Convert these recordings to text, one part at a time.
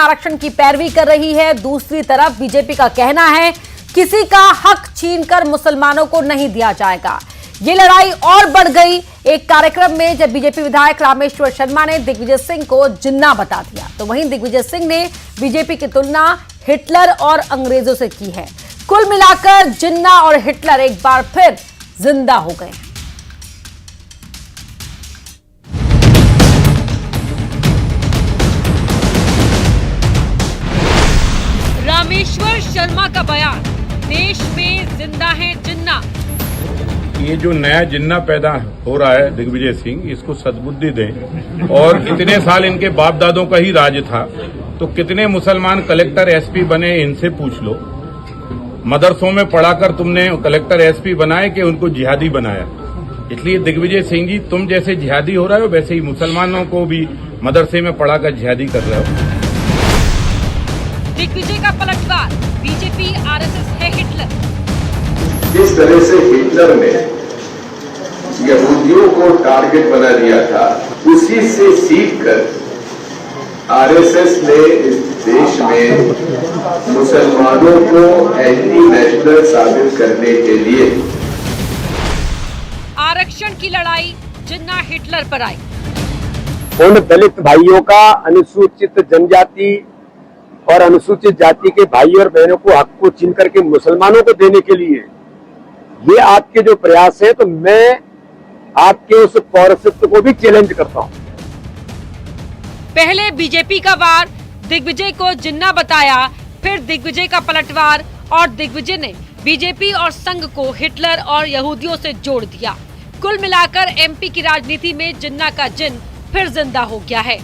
मुस्लिम आरक्षण की पैरवी कर रही है, दूसरी तरफ बीजेपी का कहना है किसी का हक छीनकर मुसलमानों को नहीं दिया जाएगा। ये लड़ाई और बढ़ गई एक कार्यक्रम में जब बीजेपी विधायक रामेश्वर शर्मा ने दिग्विजय सिंह को जिन्ना बता दिया, तो वहीं दिग्विजय सिंह ने बीजेपी की तुलना हिटलर और अंग्रेजों से की है। कुल मिलाकर जिन्ना और हिटलर एक बार फिर जिंदा हो गए। रामेश्वर शर्मा का बयान, देश में जिंदा है जिन्ना। ये जो नया जिन्ना पैदा हो रहा है दिग्विजय सिंह, इसको सद्बुद्धि दें। और इतने साल इनके बाप दादों का ही राज था, तो कितने मुसलमान कलेक्टर एसपी बने इनसे पूछ लो। मदरसों में पढ़ाकर तुमने कलेक्टर एसपी बनाए कि उनको जिहादी बनाया। इसलिए दिग्विजय सिंह जी, तुम जैसे जिहादी हो रहे हो वैसे ही मुसलमानों को भी मदरसे में पढ़ाकर जिहादी कर रहे हो। दिग्विजय का पलटवार, बीजेपी आरएसएस है हिटलर। जिस तरह से हिटलर ने यहूदियों को टारगेट बना दिया था, उसी से सीखकर आरएसएस ने इस देश में मुसलमानों को एंटी नेशनल साबित करने के लिए आरक्षण की लड़ाई जिन्ना हिटलर पर आई। उन दलित भाइयों का, अनुसूचित जनजाति और अनुसूचित जाति के भाई और बहनों को हक को छीन करके मुसलमानों को देने के लिए ये आपके जो प्रयास है, तो मैं आपके उस पौरसित्व को भी चैलेंज करता हूं। पहले बीजेपी का वार, दिग्विजय को जिन्ना बताया, फिर दिग्विजय का पलटवार और दिग्विजय ने बीजेपी और संघ को हिटलर और यहूदियों से जोड़ दिया। कुल मिलाकर एमपी की राजनीति में जिन्ना का जिन्न फिर जिंदा हो गया है।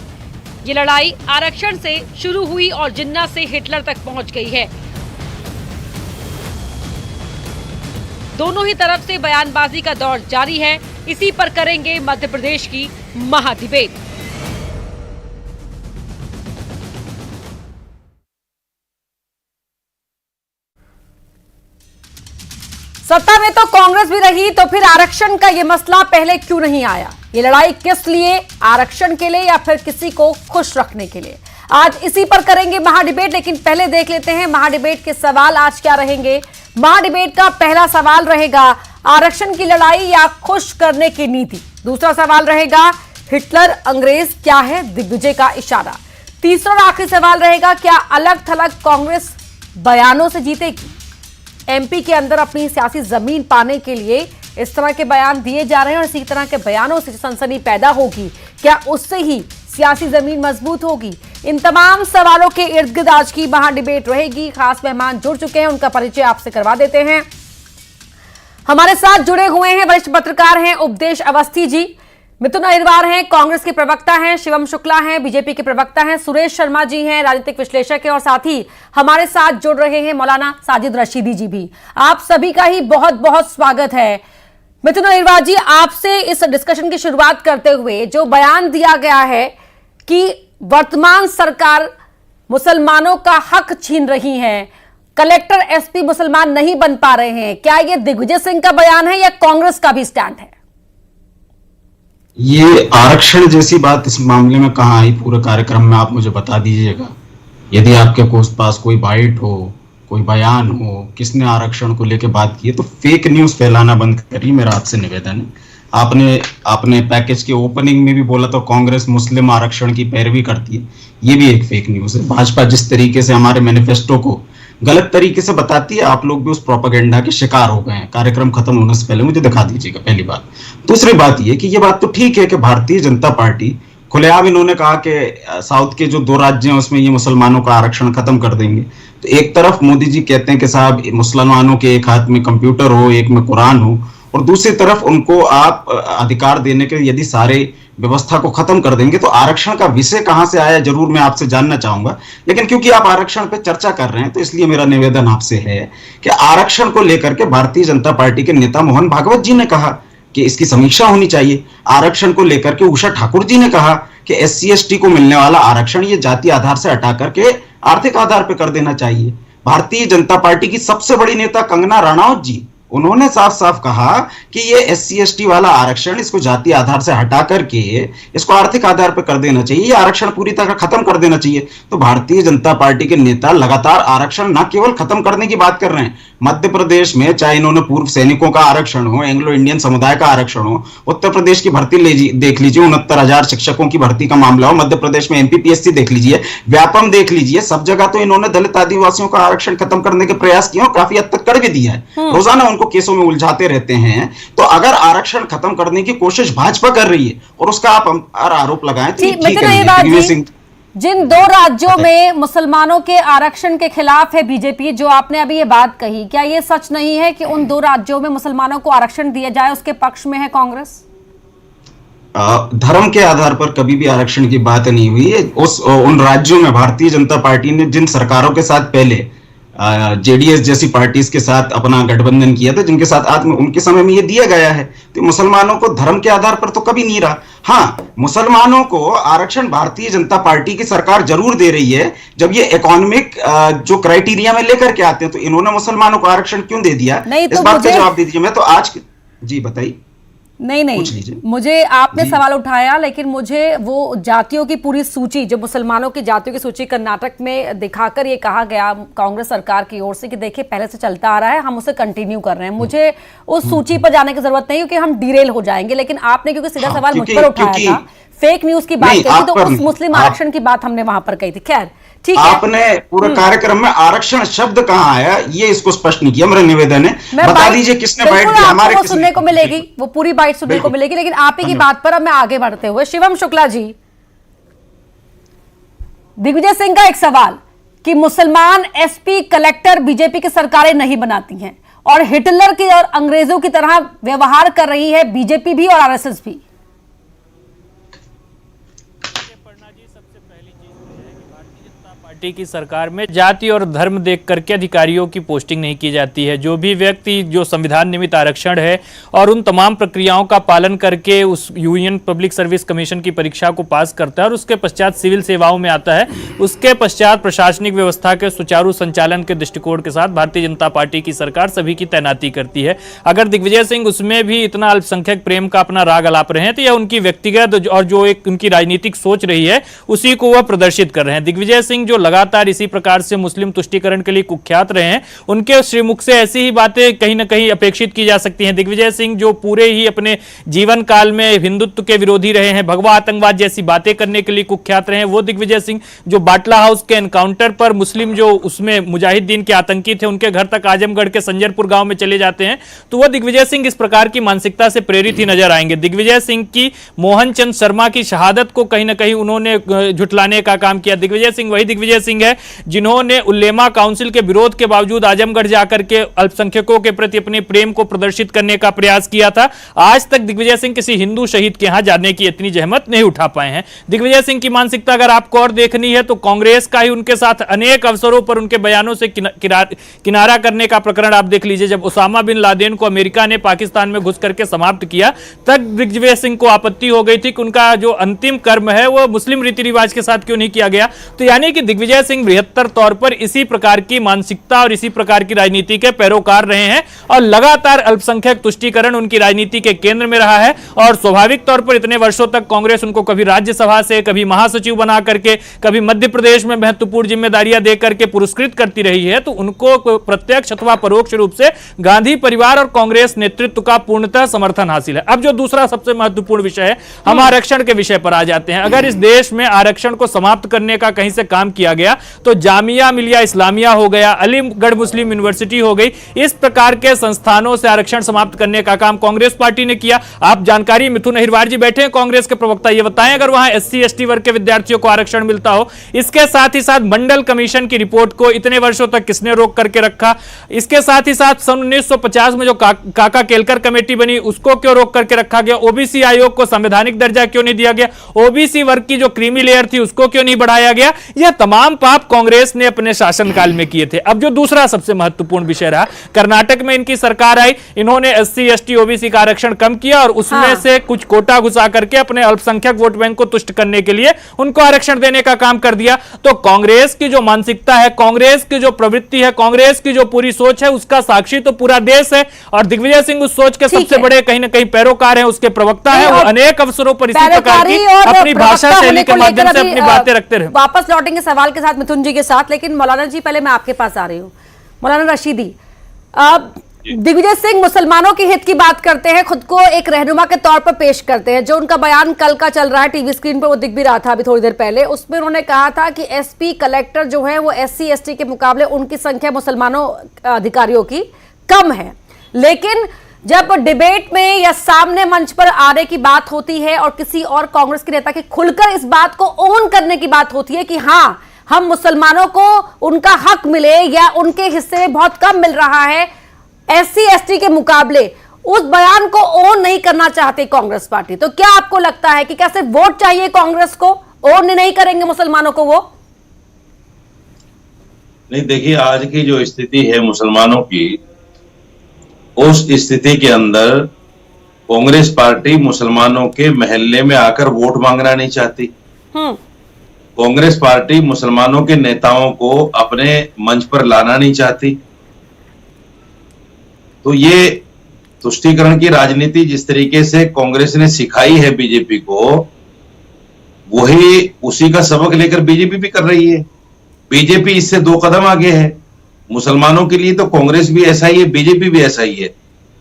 ये लड़ाई आरक्षण से शुरू हुई और जिन्ना से हिटलर तक पहुंच गई है। दोनों ही तरफ से बयानबाजी का दौर जारी है। इसी पर करेंगे मध्य प्रदेश की महाडिबेट। सत्ता में तो कांग्रेस भी रही, तो फिर आरक्षण का ये मसला पहले क्यों नहीं आया? ये लड़ाई किस लिए? आरक्षण के लिए या फिर किसी को खुश रखने के लिए? आज इसी पर करेंगे महाडिबेट, लेकिन पहले देख लेते हैं महाडिबेट के सवाल आज क्या रहेंगे। महाडिबेट का पहला सवाल रहेगा आरक्षण की लड़ाई या खुश करने की नीति। दूसरा सवाल रहेगा हिटलर अंग्रेज क्या है, दिग्विजय का इशारा। तीसरा और आखिरी सवाल रहेगा क्या अलग थलग कांग्रेस बयानों से जीतेगी? एमपी के अंदर अपनी सियासी जमीन पाने के लिए इस तरह के बयान दिए जा रहे हैं और इसी तरह के बयानों से सनसनी पैदा होगी, क्या उससे ही सियासी जमीन मजबूत होगी? इन तमाम सवालों के इर्द गिर्द आज की महाडिबेट रहेगी। खास मेहमान जुड़ चुके हैं, उनका परिचय आपसे करवा देते हैं। हमारे साथ जुड़े हुए हैं वरिष्ठ पत्रकार हैं उपदेश अवस्थी जी, मिथुन अहिरवार हैं कांग्रेस के प्रवक्ता हैं, शिवम शुक्ला हैं बीजेपी के प्रवक्ता हैं, सुरेश शर्मा जी हैं राजनीतिक विश्लेषक हैं और साथ ही हमारे साथ जुड़ रहे हैं मौलाना साजिद रशीदी जी भी। आप सभी का ही बहुत बहुत स्वागत है। मिथुन अहिरवार जी, आपसे इस डिस्कशन की शुरुआत करते हुए जो बयान दिया गया है कि वर्तमान सरकार मुसलमानों का हक छीन रही है, कलेक्टर एसपी मुसलमान नहीं बन पा रहे हैं, क्या ये दिग्विजय सिंह का बयान है या कांग्रेस का भी स्टैंड है? ये आरक्षण जैसी बात इस मामले में कहां आई? पूरे कार्यक्रम में आप मुझे बता दीजिएगा। यदि आपके पास कोई बाइट हो, कोई बयान हो, किसने आरक्षण को लेकर बात की है, तो फेक न्यूज फैलाना बंद करिए, मेरा आपसे निवेदन है। आपने पैकेज के ओपनिंग में भी बोला तो कांग्रेस मुस्लिम आरक्षण की पैरवी करती है, ये भी एक फेक न्यूज है। भाजपा जिस तरीके से हमारे मैनिफेस्टो को गलत तरीके से बताती है, आप लोग भी उस प्रोपेगेंडा के शिकार हो गए हैं। कार्यक्रम खत्म होने से पहले मुझे दिखा दीजिएगा, पहली बात। दूसरी बात ये कि ये बात तो ठीक है कि भारतीय जनता पार्टी खुलेआम इन्होंने कहा कि साउथ के जो 2 राज्य हैं उसमें ये मुसलमानों का आरक्षण खत्म कर देंगे। तो एक तरफ मोदी जी कहते हैं कि साहब मुसलमानों के एक हाथ में कंप्यूटर हो, एक में कुरान हो, और दूसरी तरफ उनको आप अधिकार देने के यदि सारे व्यवस्था को खत्म कर देंगे, तो आरक्षण का विषय कहां से आया जरूर मैं आपसे जानना चाहूंगा। लेकिन क्योंकि आप आरक्षण पे चर्चा कर रहे हैं तो इसलिए मेरा निवेदन आपसे है कि आरक्षण को लेकर के भारतीय जनता पार्टी के नेता मोहन भागवत जी ने कहा कि इसकी समीक्षा होनी चाहिए। आरक्षण को लेकर के उषा ठाकुर जी ने कहा कि SC ST को मिलने वाला आरक्षण ये जाति आधार से हटा करके आर्थिक आधार पर कर देना चाहिए। भारतीय जनता पार्टी की सबसे बड़ी नेता कंगना रनौत जी उन्होंने साफ साफ कहा कि ये SC/ST वाला आरक्षण, इसको जाति आधार से हटा करके इसको आर्थिक आधार पर कर देना चाहिए, ये आरक्षण पूरी तरह खत्म कर देना चाहिए। तो भारतीय जनता पार्टी के नेता लगातार आरक्षण न केवल खत्म करने की बात कर रहे हैं, मध्य प्रदेश में चाहे इन्होंने पूर्व सैनिकों का आरक्षण हो, एंग्लो इंडियन समुदाय का आरक्षण हो, उत्तर प्रदेश की भर्ती देख लीजिए, 69,000 शिक्षकों की भर्ती का मामला हो, मध्य प्रदेश में MPPSC देख लीजिए, व्यापम देख लीजिए, सब जगह तो इन्होंने दलित आदिवासियों का आरक्षण खत्म करने के प्रयास किए और काफी हद तक कर भी दिया है। रोजाना उनको केसों में उलझाते रहते हैं। तो अगर आरक्षण खत्म करने की कोशिश भाजपा कर रही है और उसका आप आरोप लगाएं तो ठीक है। जिन 2 राज्यों में मुसलमानों के आरक्षण के खिलाफ है बीजेपी, जो आपने अभी ये बात कही, क्या ये सच नहीं है कि उन 2 राज्यों में मुसलमानों को आरक्षण दिया जाए उसके पक्ष में है कांग्रेस? धर्म के आधार पर कभी भी आरक्षण की बात नहीं हुई है। उन राज्यों में भारतीय जनता पार्टी ने जिन सरकारों के साथ पहले JDS जैसी पार्टीज के साथ अपना गठबंधन किया था, जिनके साथ उनके समय में ये दिया गया है, तो मुसलमानों को धर्म के आधार पर तो कभी नहीं रहा। हाँ, मुसलमानों को आरक्षण भारतीय जनता पार्टी की सरकार जरूर दे रही है। जब ये इकोनॉमिक जो क्राइटेरिया में लेकर के आते हैं तो इन्होंने मुसलमानों को आरक्षण क्यों दे दिया, इस बात का जवाब दे दीजिए। मैं तो आज जी बताइए। नहीं, मुझे आपने सवाल उठाया, लेकिन मुझे वो जातियों की पूरी सूची, जो मुसलमानों की जातियों की सूची कर्नाटक में दिखाकर ये कहा गया कांग्रेस सरकार की ओर से कि देखिए पहले से चलता आ रहा है, हम उसे कंटिन्यू कर रहे हैं। मुझे उस सूची पर जाने की जरूरत नहीं, क्योंकि हम डिरेल हो जाएंगे। लेकिन आपने क्योंकि सीधा सवाल मुझ पर उठाया था, फेक न्यूज की बात कही, तो उस मुस्लिम आरक्षण की बात हमने वहां पर कही थी। खैर ठीक है, आपने पूरा कार्यक्रम में आरक्षण शब्द कहाँ आया ये इसको स्पष्ट नहीं किया। मेरा निवेदन है, बता दीजिए किसने बाइट दी। हमारे वो सुनने को मिलेगी, वो पूरी बाइट सुनने को मिलेगी, लेकिन आप ही की बात पर अब मैं आगे बढ़ते हुए शिवम शुक्ला जी, दिग्विजय सिंह का एक सवाल कि मुसलमान SP कलेक्टर बीजेपी की सरकारें नहीं बनाती हैं और हिटलर की और अंग्रेजों की तरह व्यवहार कर रही है बीजेपी भी और RSS भी। पार्टी की सरकार में जाति और धर्म देख करके अधिकारियों की पोस्टिंग नहीं की जाती है। जो भी व्यक्ति जो संविधान निमित्त आरक्षण है और उन तमाम प्रक्रियाओं का पालन करके उस यूनियन पब्लिक सर्विस कमीशन की परीक्षा को पास करता है और उसके पश्चात सिविल सेवाओं में आता है, उसके पश्चात प्रशासनिक व्यवस्था के सुचारू संचालन के दृष्टिकोण के साथ भारतीय जनता पार्टी की सरकार सभी की तैनाती करती है। अगर दिग्विजय सिंह उसमें भी इतना अल्पसंख्यक प्रेम का अपना राग अलाप रहे हैं तो यह उनकी व्यक्तिगत और जो एक उनकी राजनीतिक सोच रही है उसी को वह प्रदर्शित कर रहे हैं। दिग्विजय सिंह जो लगातार इसी प्रकार से मुस्लिम तुष्टीकरण के लिए कुख्यात रहे हैं, उनके श्रीमुख से ऐसी ही बातें कहीं ना कहीं अपेक्षित की जा सकती हैं। दिग्विजय सिंह जो पूरे ही अपने जीवन काल में हिंदुत्व के विरोधी रहे हैं, भगवा आतंकवाद जैसी बातें करने के लिए कुख्यात रहे हैं, वो दिग्विजय सिंह जो बाटला हाउस के एनकाउंटर पर मुस्लिम जो उसमें मुजाहिदीन के आतंकी थे उनके घर तक आजमगढ़ के संजरपुर गांव में चले जाते हैं, तो वह दिग्विजय सिंह इस प्रकार की मानसिकता से प्रेरित ही नजर आएंगे। दिग्विजय सिंह की मोहन चंद शर्मा की शहादत को कहीं ना कहीं उन्होंने झुठलाने का काम किया। दिग्विजय सिंह वही दिग्विजय सिंह है जिन्होंने उल्लेमा काउंसिल के विरोध के बावजूद आजमगढ़ जाकर के अल्पसंख्यकों के प्रति अपने प्रेम को प्रदर्शित करने का प्रयास किया था। आज तक दिग्विजय सिंह किसी हिंदू शहीद के यहां जाने की इतनी जहमत नहीं उठा पाए हैं। दिग्विजय सिंह की मानसिकता अगर आपको और देखनी है तो कांग्रेस का ही उनके साथ अनेक अवसरों पर उनके बयानों से किनारा करने का प्रकरण आप देख लीजिए। जब उसामा बिन लादेन को अमेरिका ने पाकिस्तान में घुस करके समाप्त किया तब दिग्विजय सिंह को आपत्ति हो गई थी कि उनका जो अंतिम कर्म है वह मुस्लिम रीति रिवाज के साथ क्यों नहीं किया गया। तो यानी कि दिग्विजय सिंह बृहत्तर तौर पर इसी प्रकार की मानसिकता और इसी प्रकार की राजनीति के पैरोकार रहे हैं और लगातार अल्पसंख्यक तुष्टीकरण उनकी राजनीति के केंद्र में रहा है। और स्वाभाविक तौर पर इतने वर्षों तक कांग्रेस उनको कभी राज्यसभा से, कभी महासचिव बना करके, कभी मध्य प्रदेश में महत्वपूर्ण जिम्मेदारियां देकर के पुरस्कृत करती रही है। तो उनको प्रत्यक्ष अथवा परोक्ष रूप से गांधी परिवार और कांग्रेस नेतृत्व का पूर्णतः समर्थन हासिल है। अब जो दूसरा सबसे महत्वपूर्ण विषय है, हम आरक्षण के विषय पर आ जाते हैं। अगर इस देश में आरक्षण को समाप्त करने का कहीं से काम किया गया तो जामिया मिलिया इस्लामिया हो गया, अलीगढ़ मुस्लिम यूनिवर्सिटी हो गई, इस प्रकार के संस्थानों से आरक्षण समाप्त करने का काम कांग्रेस पार्टी ने किया। आप जानकारी, मिथुन अहिरवार जी बैठे हैं कांग्रेस के प्रवक्ता, ये बताएं अगर वहां SC/ST वर्ग के विद्यार्थियों को आरक्षण मिलता हो। इसके साथ ही साथ मंडल कमीशन की रिपोर्ट को इतने वर्षों तक किसने रोक करके रखा। इसके साथ ही साथ सन 1950 में जो काका केलकर कमेटी बनी उसको क्यों रोक करके रखा गया। ओबीसी आयोग को संवैधानिक दर्जा क्यों नहीं दिया गया। ओबीसी वर्ग की जो क्रीमी लेयर थी उसको क्यों नहीं बढ़ाया गया। यह तमाम तमाम पाप कांग्रेस ने अपने शासनकाल में किए थे। अब जो दूसरा सबसे महत्वपूर्ण विषय रहा, कर्नाटक में इनकी सरकार आई, इन्होंने SC ST OBC का आरक्षण कम किया और उसमें से कुछ कोटा घुसा करके अपने अल्पसंख्यक वोट बैंक को तुष्ट करने के लिए उनको आरक्षण देने का काम कर दिया। तो कांग्रेस की जो मानसिकता है, कांग्रेस की जो प्रवृत्ति है, कांग्रेस की जो पूरी सोच है, उसका साक्षी तो पूरा देश है और दिग्विजय सिंह उस सोच के सबसे बड़े कहीं ना कहीं पैरोकार हैं, उसके प्रवक्ता है। वो अनेक अवसरों पर इसी प्रकार की अपनी भाषा शैली के माध्यम से अपनी बातें रखते रहे। वापस लौटेंगे सवाल के साथ मिथुन जी के साथ, लेकिन मौलाना जी पहले मैं आपके पास आ रही हूँ। मौलाना रशीदी, दिग्विजय सिंह मुसलमानों के हित की बात करते हैं, खुद को एक रहनुमा के तौर पर पेश करते हैं। जो उनका बयान कल का चल रहा है टीवी स्क्रीन पर, वो दिख भी रहा था अभी थोड़ी देर पहले, उसमें उन्होंने कहा था कि SP कलेक्टर जो है वो SC ST के मुकाबले उनकी संख्या मुसलमानों अधिकारियों की कम है। लेकिन जब डिबेट में या सामने मंच पर आने की बात होती है और किसी और कांग्रेस के नेता की खुलकर इस बात को ओन करने की बात होती है कि हाँ, हम मुसलमानों को उनका हक मिले या उनके हिस्से में बहुत कम मिल रहा है SC ST के मुकाबले, उस बयान को ओन नहीं करना चाहती कांग्रेस पार्टी। तो क्या आपको लगता है कि क्या सिर्फ वोट चाहिए कांग्रेस को, ओन नहीं करेंगे मुसलमानों को वो? नहीं, देखिए आज की जो स्थिति है मुसलमानों की, उस स्थिति के अंदर कांग्रेस पार्टी मुसलमानों के महल्ले में आकर वोट मांगना नहीं चाहती। कांग्रेस पार्टी मुसलमानों के नेताओं को अपने मंच पर लाना नहीं चाहती। तो ये तुष्टीकरण की राजनीति जिस तरीके से कांग्रेस ने सिखाई है बीजेपी को, वही उसी का सबक लेकर बीजेपी भी कर रही है। बीजेपी इससे 2 कदम आगे है। मुसलमानों के लिए तो कांग्रेस भी ऐसा ही है, बीजेपी भी ऐसा ही है।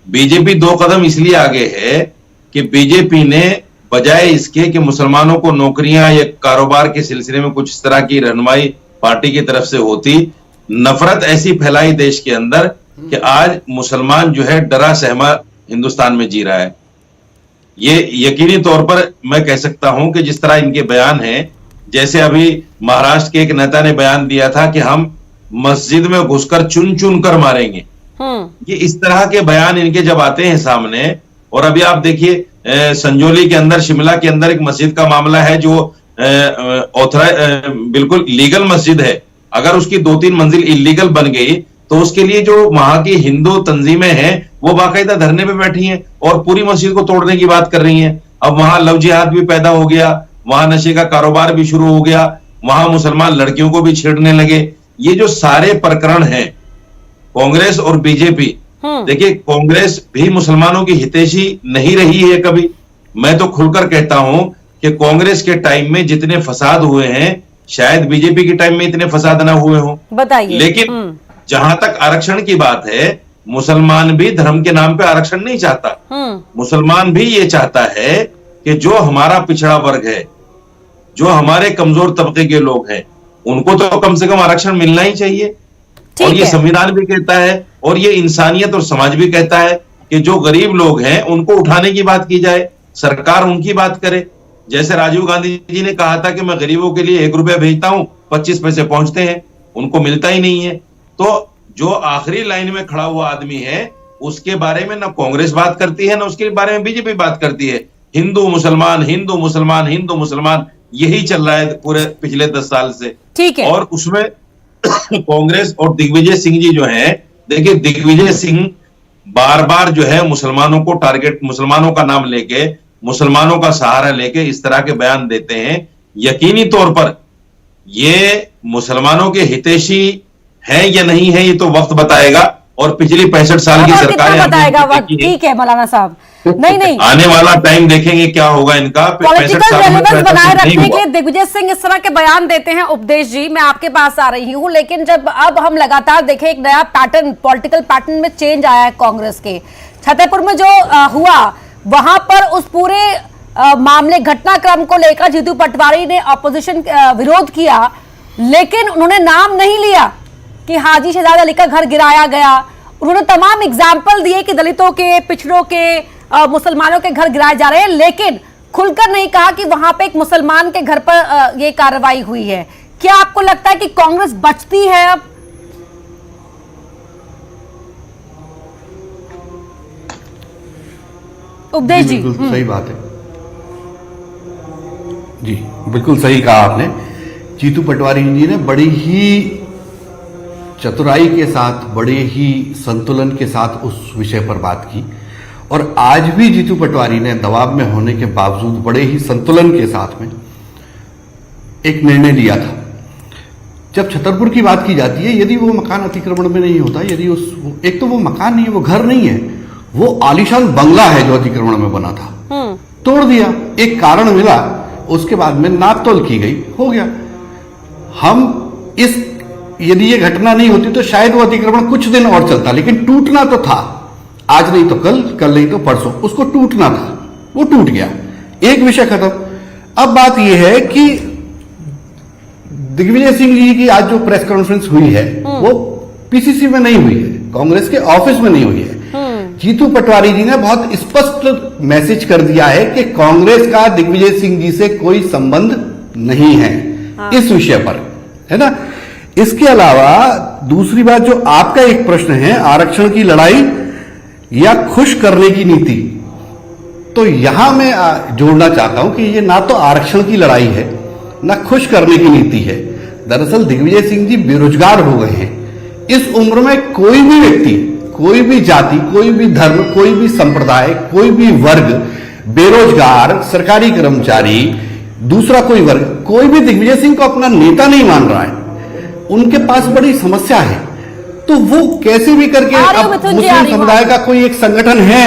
बीजेपी 2 कदम इसलिए आगे है कि बीजेपी ने बजाय इसके कि मुसलमानों को नौकरियां या कारोबार के सिलसिले में कुछ इस तरह की रहनुमाई पार्टी की तरफ से होती, नफरत ऐसी फैलाई देश के अंदर कि आज मुसलमान जो है डरा सहमा हिंदुस्तान में जी रहा है। ये यकीनी तौर पर मैं कह सकता हूं कि जिस तरह इनके बयान हैं, जैसे अभी महाराष्ट्र के एक नेता ने बयान दिया था कि हम मस्जिद में घुसकर चुन चुन कर मारेंगे। ये इस तरह के बयान इनके जब आते हैं सामने, और अभी आप देखिए संजौली के अंदर, शिमला के अंदर एक मस्जिद का मामला है जो बिल्कुल लीगल मस्जिद है। अगर उसकी 2-3 मंजिल इलीगल बन गई तो उसके लिए जो वहां की हिंदू तंजीमें हैं वो बाकायदा धरने पे बैठी हैं और पूरी मस्जिद को तोड़ने की बात कर रही हैं। अब वहां लव जिहाद भी पैदा हो गया, वहां नशे का कारोबार भी शुरू हो गया, वहां मुसलमान लड़कियों को भी छेड़ने लगे। ये जो सारे प्रकरण हैं, कांग्रेस और बीजेपी, देखिए कांग्रेस भी मुसलमानों की हितैषी नहीं रही है कभी। मैं तो खुलकर कहता हूं कि कांग्रेस के टाइम में जितने फसाद हुए हैं शायद बीजेपी के टाइम में इतने फसाद ना हुए हों। बताइए। लेकिन जहां तक आरक्षण की बात है, मुसलमान भी धर्म के नाम पे आरक्षण नहीं चाहता। मुसलमान भी ये चाहता है कि जो हमारा पिछड़ा वर्ग है, जो हमारे कमजोर तबके के लोग हैं, उनको तो कम से कम आरक्षण मिलना ही चाहिए। और ये संविधान भी कहता है और ये इंसानियत और समाज भी कहता है कि जो गरीब लोग हैं उनको उठाने की बात की जाए, सरकार उनकी बात करे। जैसे राजीव गांधी जी ने कहा था कि मैं गरीबों के लिए 1 रुपया भेजता हूं, 25 पैसे पहुंचते हैं, उनको मिलता ही नहीं है। तो जो आखिरी लाइन में खड़ा हुआ आदमी है उसके बारे में ना कांग्रेस बात करती है, ना उसके बारे में बीजेपी बात करती है। हिंदू मुसलमान, हिंदू मुसलमान, हिंदू मुसलमान, यही चल रहा है पूरे पिछले 10 साल से। ठीक है। और उसमें कांग्रेस और दिग्विजय सिंह जी जो हैं, देखिए दिग्विजय सिंह बार बार जो है मुसलमानों को टारगेट, मुसलमानों का नाम लेके, मुसलमानों का सहारा लेके इस तरह के बयान देते हैं। यकीनी तौर पर ये मुसलमानों के हितैषी है या नहीं है ये तो वक्त बताएगा, और पिछली 65 साल की सरकार बताएगा वक्त। ठीक है मौलाना साहब, नहीं आने वाला टाइम देखेंगे क्या होगा इनका। पॉलिटिकल रेलेवेंस बनाए रखने के लिए दिग्विजय सिंह इस तरह के बयान देते हैं। उपदेश जी, मैं आपके पास आ रही हूं, लेकिन जब अब हम लगातार देखें एक नया पैटर्न, पॉलिटिकल पैटर्न में चेंज आया है कांग्रेस के। छतरपुर में जो हुआ वहां पर उस पूरे मामले, घटनाक्रम को लेकर जीतू पटवारी ने ऑपोजिशन विरोध किया, लेकिन उन्होंने नाम नहीं लिया कि हाजी शहजाद अली का घर गिराया गया। उन्होंने तमाम एग्जाम्पल दिए कि दलितों के, पिछड़ों के, मुसलमानों के घर गिराए जा रहे हैं, लेकिन खुलकर नहीं कहा कि वहां पे एक मुसलमान के घर पर ये कार्रवाई हुई है। क्या आपको लगता है कि कांग्रेस बचती है अब? उपदेश जी, बिल्कुल सही बात है जी, बिल्कुल सही कहा आपने जीतू पटवारी जी ने बड़ी ही चतुराई के साथ, बड़े ही संतुलन के साथ उस विषय पर बात की और आज भी जीतू पटवारी ने दबाव में होने के बावजूद बड़े ही संतुलन के साथ में एक निर्णय लिया था। जब छतरपुर की बात की जाती है, यदि वो मकान अतिक्रमण में नहीं होता, यदि एक तो वो मकान नहीं है, वो घर नहीं है, वो आलीशान बंगला है जो अतिक्रमण में बना था, तोड़ दिया, एक कारण मिला, उसके बाद में नापतोल की गई, हो गया। यदि ये घटना नहीं होती तो शायद वो अतिक्रमण कुछ दिन और चलता, लेकिन टूटना तो था, आज नहीं तो कल नहीं तो परसों, उसको टूटना था, वो टूट गया, एक विषय खत्म। अब बात यह है कि दिग्विजय सिंह जी की आज जो प्रेस कॉन्फ्रेंस हुई है वो पीसीसी में नहीं हुई है, कांग्रेस के ऑफिस में नहीं हुई है। जीतू पटवारी जी ने बहुत स्पष्ट मैसेज कर दिया है कि कांग्रेस का दिग्विजय सिंह जी से कोई संबंध नहीं है इस विषय पर, है ना। इसके अलावा दूसरी बात, जो आपका एक प्रश्न है, आरक्षण की लड़ाई या खुश करने की नीति, तो यहां मैं जोड़ना चाहता हूं कि ये ना तो आरक्षण की लड़ाई है ना खुश करने की नीति है। दरअसल दिग्विजय सिंह जी बेरोजगार हो गए हैं। इस उम्र में कोई भी व्यक्ति, कोई भी जाति, कोई भी धर्म, कोई भी संप्रदाय, कोई भी वर्ग, बेरोजगार, सरकारी कर्मचारी, दूसरा कोई वर्ग, कोई भी दिग्विजय सिंह को अपना नेता नहीं मान रहा है। उनके पास बड़ी समस्या है, तो वो कैसे भी करके अब मुस्लिम समुदाय का कोई एक संगठन है,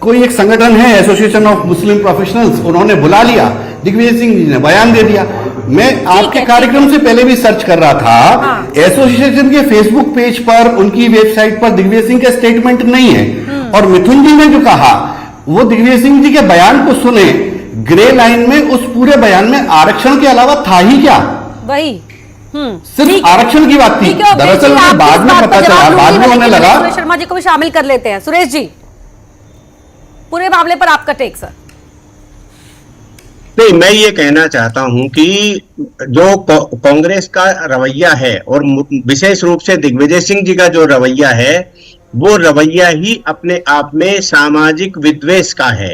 कोई एक संगठन है एसोसिएशन ऑफ मुस्लिम प्रोफेशनल्स, उन्होंने बुला लिया, दिग्विजय सिंह जी ने बयान दे दिया। मैं आपके कार्यक्रम से पहले भी सर्च कर रहा था, एसोसिएशन के फेसबुक पेज पर, उनकी वेबसाइट पर दिग्विजय सिंह का स्टेटमेंट नहीं है। और मिथुन जी ने जो कहा, वो दिग्विजय सिंह जी के बयान को सुने, ग्रे लाइन में उस पूरे बयान में आरक्षण के अलावा था ही क्या, वही सिर्फ आरक्षण की बात थी। दरअसल बाद में पता चला, बाद में उन्हें लगा। सुरेश शर्मा जी को भी शामिल कर लेते हैं। सुरेश जी, पूरे मामले पर आपका टेक सर। नहीं, मैं ये कहना चाहता हूं कि जो कांग्रेस का रवैया है और विशेष रूप से दिग्विजय सिंह जी का जो रवैया है, वो रवैया ही अपने आप में सामाजिक विद्वेष का है।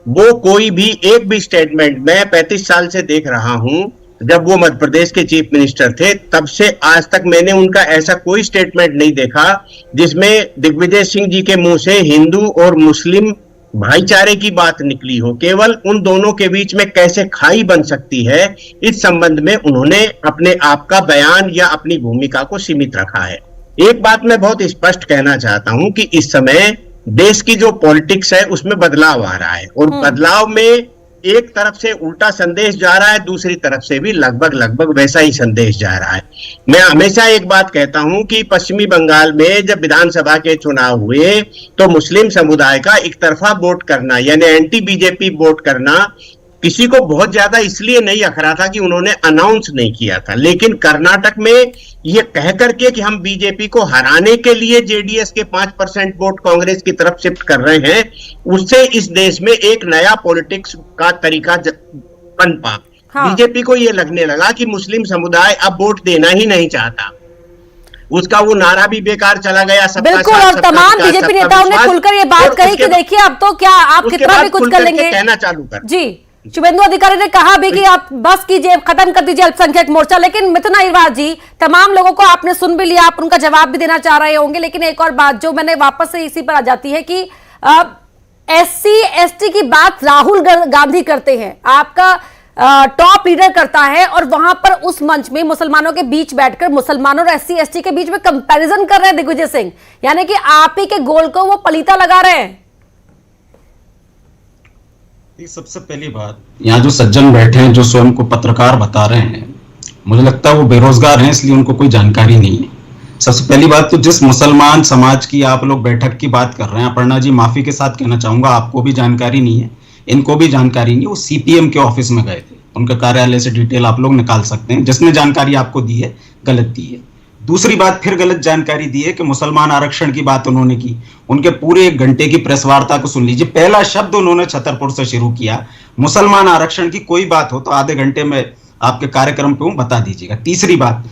वो कोई भी एक भी स्टेटमेंट, मैं 35 साल से देख रहा हूं, जब वो मध्य प्रदेश के चीफ मिनिस्टर थे तब से आज तक मैंने उनका ऐसा कोई स्टेटमेंट नहीं देखा जिसमें दिग्विजय सिंह जी के मुंह से हिंदू और मुस्लिम भाईचारे की बात निकली हो। केवल उन दोनों के बीच में कैसे खाई बन सकती है, इस संबंध में उन्होंने अपने आप का बयान या अपनी भूमिका को सीमित रखा है। एक बात मैं बहुत स्पष्ट कहना चाहता हूं कि इस समय देश की जो पॉलिटिक्स है उसमें बदलाव आ रहा है और बदलाव में एक तरफ से उल्टा संदेश जा रहा है, दूसरी तरफ से भी लगभग वैसा ही संदेश जा रहा है। मैं हमेशा एक बात कहता हूं कि पश्चिमी बंगाल में जब विधानसभा के चुनाव हुए तो मुस्लिम समुदाय का एक तरफा वोट करना, यानी एंटी बीजेपी वोट करना, किसी को बहुत ज्यादा इसलिए नहीं अखरा था कि उन्होंने अनाउंस नहीं किया था। लेकिन कर्नाटक में ये कह करके कि हम बीजेपी को हराने के लिए जेडीएस के 5% वोट कांग्रेस की तरफ शिफ्ट कर रहे हैं, उससे इस देश में एक नया पॉलिटिक्स का तरीका पनपा। बीजेपी को ये लगने लगा कि मुस्लिम समुदाय अब वोट देना ही नहीं चाहता, उसका वो नारा भी बेकार चला गया। बिल्कुल, और तमाम बीजेपी नेताओं ने खुलकर ये बात कही कि देखिए अब तो क्या आप कितना भी कुछ कर लेंगे। कहना चालू कर जी, शुभेंदु अधिकारी ने कहा भी कि आप बस कीजिए, खत्म कर दीजिए अल्पसंख्यक मोर्चा। लेकिन मिथुन अहिरवार जी, तमाम लोगों को आपने सुन भी लिया, आप उनका जवाब भी देना चाह रहे होंगे, लेकिन एक और बात जो मैंने वापस से इसी पर आ जाती है कि SC ST की बात राहुल गांधी करते हैं, आपका टॉप लीडर करता है, और वहां पर उस मंच में मुसलमानों के बीच बैठकर मुसलमानों और SC ST के बीच में कंपैरिजन कर रहे हैं दिग्विजय सिंह, यानी कि आप ही के गोल को वो पलीता लगा रहे हैं। सबसे पहली बात, यहाँ जो सज्जन बैठे हैं जो स्वयं को पत्रकार बता रहे हैं, मुझे लगता है वो बेरोजगार हैं, इसलिए उनको कोई जानकारी नहीं है। सबसे पहली बात तो जिस मुसलमान समाज की आप लोग बैठक की बात कर रहे हैं, अपर्णा जी माफी के साथ कहना चाहूंगा, आपको भी जानकारी नहीं है, इनको भी जानकारी नहीं। वो CPM के ऑफिस में गए थे, उनके कार्यालय से डिटेल आप लोग निकाल सकते हैं। जिसने जानकारी आपको दी है गलत दी है। दूसरी बात, फिर गलत जानकारी दी है कि मुसलमान आरक्षण की बात उन्होंने की। उनके पूरे 1 घंटे की प्रेस वार्ता को सुन लीजिए, पहला शब्द उन्होंने छतरपुर से शुरू किया। मुसलमान आरक्षण की कोई बात हो तो आधे घंटे में आपके कार्यक्रम पे बता दीजिएगा। तीसरी बात,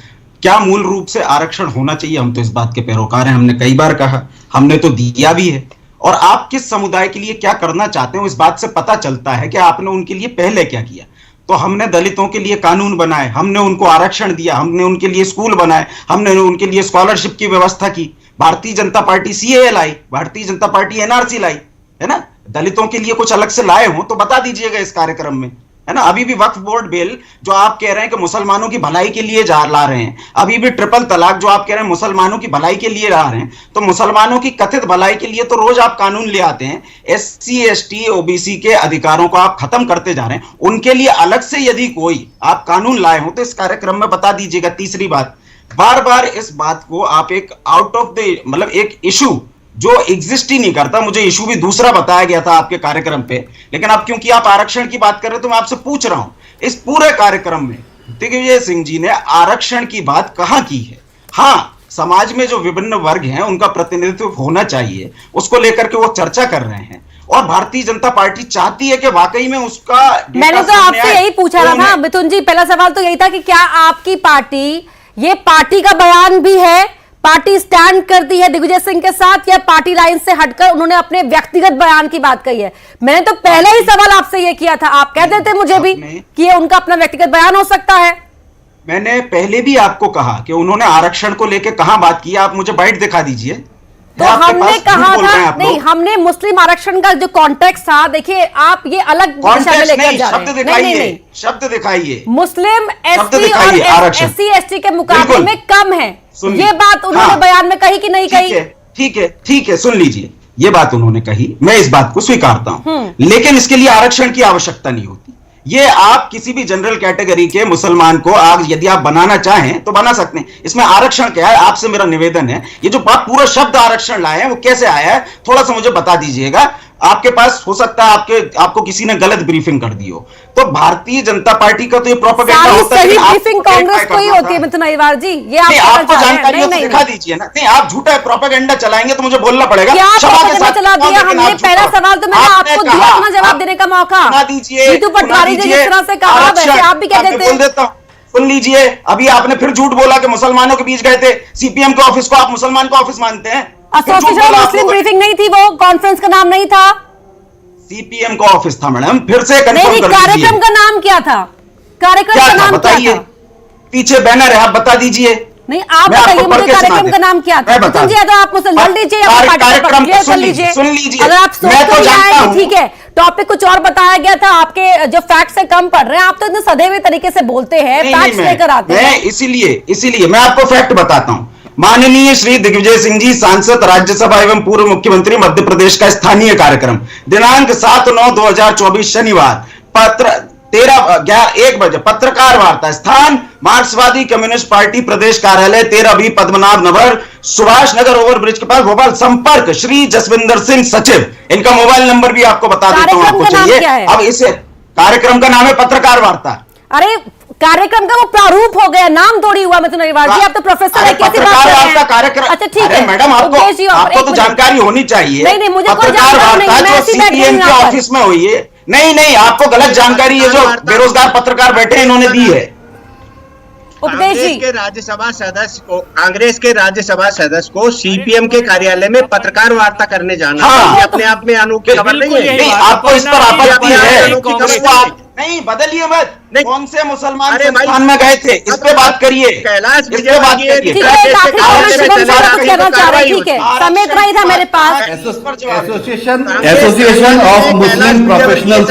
क्या मूल रूप से आरक्षण होना चाहिए, हम तो इस बात के पैरोकार हैं, हमने कई बार कहा, हमने तो दिया भी है। और आप किस समुदाय के लिए क्या करना चाहते हो, इस बात से पता चलता है कि आपने उनके लिए पहले क्या किया। तो हमने दलितों के लिए कानून बनाए, हमने उनको आरक्षण दिया, हमने उनके लिए स्कूल बनाए, हमने उनके लिए स्कॉलरशिप की व्यवस्था की। भारतीय जनता पार्टी सीएए लाई, भारतीय जनता पार्टी एनआरसी लाई, है ना। दलितों के लिए कुछ अलग से लाए हो तो बता दीजिएगा इस कार्यक्रम में, है ना। अभी भी वक्फ बोर्ड बिल जो आप कह रहे हैं कि मुसलमानों की भलाई के लिए ला रहे हैं, अभी भी ट्रिपल तलाक जो आप कह रहे हैं मुसलमानों की भलाई के लिए ला रहे हैं, तो मुसलमानों की कथित भलाई के लिए तो रोज आप कानून ले आते हैं। एससी एसटी ओबीसी के अधिकारों को आप खत्म करते जा रहे हैं, उनके लिए अलग से यदि कोई आप कानून लाए हो तो इस कार्यक्रम में बता दीजिएगा। तीसरी बात, बार बार इस बात को आप एक आउट ऑफ द मतलब एक इशू जो एग्जिस्ट ही नहीं करता, मुझे इशू भी दूसरा बताया गया था आपके कार्यक्रम पे, लेकिन अब क्योंकि आप आरक्षण की बात कर रहे हो तो मैं आपसे पूछ रहा हूं, इस पूरे कार्यक्रम में दिग्विजय सिंह जी ने आरक्षण की बात कहां की है? हाँ, समाज में जो विभिन्न वर्ग हैं उनका प्रतिनिधित्व होना चाहिए, उसको लेकर के वो चर्चा कर रहे हैं और भारतीय जनता पार्टी चाहती है कि वाकई में उसका मैंने तो आपसे यही पूछा था मिथुन जी, पहला सवाल तो यही था कि क्या आपकी पार्टी, ये पार्टी का बयान भी है, पार्टी स्टैंड करती है दिग्विजय सिंह के साथ, या पार्टी लाइन से हटकर उन्होंने अपने व्यक्तिगत बयान की बात कही है? मैंने तो पहले ही सवाल आपसे ये किया था, आप कह देते मुझे भी कि ये उनका अपना व्यक्तिगत बयान हो सकता है। मैंने पहले भी आपको कहा कि उन्होंने आरक्षण को लेकर कहां बात की, आप मुझे बाइट दिखा दीजिए। तो हमने कहा था नहीं, हमने मुस्लिम आरक्षण का जो कॉन्टेक्स्ट था, देखिए आप ये अलग दिशा में लेकर जा रहे हैं। नहीं, शब्द दिखाइए। मुस्लिम एसटी और एससी एसटी के मुकाबले में कम है, ये बात उन्होंने बयान में कही कि नहीं कही? ठीक है, सुन लीजिए, ये बात उन्होंने कही, मैं इस बात को स्वीकारता हूं, लेकिन इसके लिए आरक्षण की आवश्यकता नहीं होती। ये आप किसी भी जनरल कैटेगरी के मुसलमान को आज यदि आप बनाना चाहें तो बना सकते हैं, इसमें आरक्षण क्या है? आपसे मेरा निवेदन है, ये जो बात पूरा शब्द आरक्षण लाए हैं वो कैसे आया है थोड़ा सा मुझे बता दीजिएगा। आपके पास हो सकता है आपको किसी ने गलत ब्रीफिंग कर दी हो, तो भारतीय जनता पार्टी का तो ये प्रोपेगेंडा होता है। ब्रीफिंग कांग्रेस को ही होती है मिथुन अहिरवार जी, ये आपको जानकारी हो तो दिखा दीजिए ना। नहीं, आप झूठा प्रोपेगेंडा चलाएंगे तो मुझे बोलना पड़ेगा। क्या चला दिया हमने? पहला सवाल तो मैंने आपको दिया अपना जवाब देने का मौका। जीतू पटवारी जी जिस तरह से कहा, वैसे आप भी कह देते हैं। सुन लीजिए, अभी आपने फिर झूठ बोला कि मुसलमानों के बीच गए थे, सीपीएम के ऑफिस को आप मुसलमान का ऑफिस मानते हैं। एसोसिएशन मुस्लिम ब्रीफिंग नहीं थी, वो कॉन्फ्रेंस का नाम नहीं था, सीपीएम का ऑफिस था मैडम। फिर से नहीं, कार्यक्रम का नाम क्या था? कार्यक्रम का नाम बताइए, पीछे बैनर है, आप बता दीजिए। नहीं, आप बताइए मुझे कार्यक्रम का नाम क्या था? मिथुन जी, अगर आप मुझसे लड़ लीजिए, क्लियर कर लीजिए। सुन लीजिए, अगर आप सोच तो आए ठीक है, टॉपिक कुछ और बताया गया था, आपके जो फैक्ट से कम पढ़ रहे हैं, आप तो इतने सधे हुए तरीके से बोलते हैं, फैक्ट्स लेकर आते हैं। इसीलिए मैं आपको फैक्ट बताता हूं। माननीय श्री दिग्विजय सिंह जी, सांसद, राज्यसभा एवं पूर्व मुख्यमंत्री मध्य प्रदेश का स्थानीय कार्यक्रम दिनांक 7/9/2024 शनिवार, पत्र 13:01 बजे, पत्रकार वार्ता, स्थान मार्क्सवादी कम्युनिस्ट पार्टी प्रदेश कार्यालय 13B पद्मनाभ नगर, सुभाष नगर ओवरब्रिज के पास, भोपाल। संपर्क श्री जसविंदर सिंह सचिव। इनका मोबाइल नंबर भी आपको बता देता हूं, आपको चाहिए। अब इस कार्यक्रम का नाम है पत्रकार वार्ता। अरे कार्यक्रम का वो प्रारूप हो गया, नाम थोड़ी हुआ मिथुन अहिरवार जी, आप तो प्रोफेसर है, कैसी बात कर रहे हैं? कार्यक्रम, अच्छा ठीक है मैडम, आपको तो जानकारी होनी चाहिए। नहीं, मुझे कोई जानकारी नहीं, मैं ऐसी बैठी हूं के ऑफिस में हुई है। नहीं, आपको गलत जानकारी है, जो बेरोजगार पत्रकार बैठे इन्होंने दी है। कांग्रेस के राज्यसभा सदस्य को सीपीएम के कार्यालय में पत्रकार वार्ता करने जाना, ये अपने आप में अनोखी खबर नहीं है। आपको इस पर आपत्ति है? नहीं, बदलिए मत। कौन से मुसलमान संस्थान में गए थे, इस पे बात करिए, कैलाश ठीक है, समय इतना ही था मेरे पास। एसोसिएशन ऑफ मुस्लिम प्रोफेशनल्स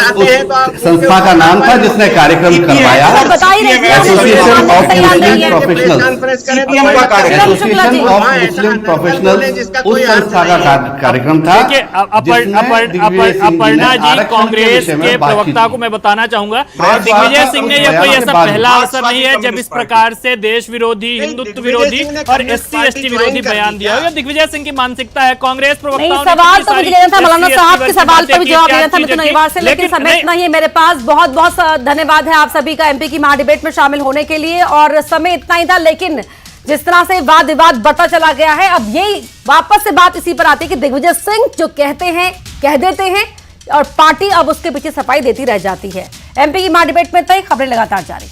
संस्था का नाम था जिसने कार्यक्रम करवाया। Association of Muslim professionals, association of Muslim professionals उस संस्था का कार्यक्रम था। अपर्णा जी, कांग्रेस के प्रवक्ता को मैं बताना चाहूंगा, दिग्विजय सिंह ने यह कोई ऐसा पहला अवसर नहीं है जब इस प्रकार से देश विरोधी, हिंदुत्व विरोधी और एससी एसटी विरोधी बयान दिया हो। दिग्विजय सिंह की मानसिकता है। कांग्रेस प्रवक्ताओं ने सवाल तो मुझे लेना था, मौलाना साहब के सवाल पर भी जवाब देना था मिथुन अहिरवार से, लेकिन समय इतना ही है मेरे पास। बहुत बहुत धन्यवाद है आप सभी का एमपी की महाडिबेट में शामिल होने के लिए, और समय इतना ही था, लेकिन जिस तरह से वाद विवाद बढ़ता चला गया है, अब यही वापस से बात इसी पर आती है कि दिग्विजय सिंह जो कहते हैं कह देते हैं और पार्टी अब उसके पीछे सफाई देती रह जाती है। एमपी की महाडिबेट में तय खबरें लगातार जारी।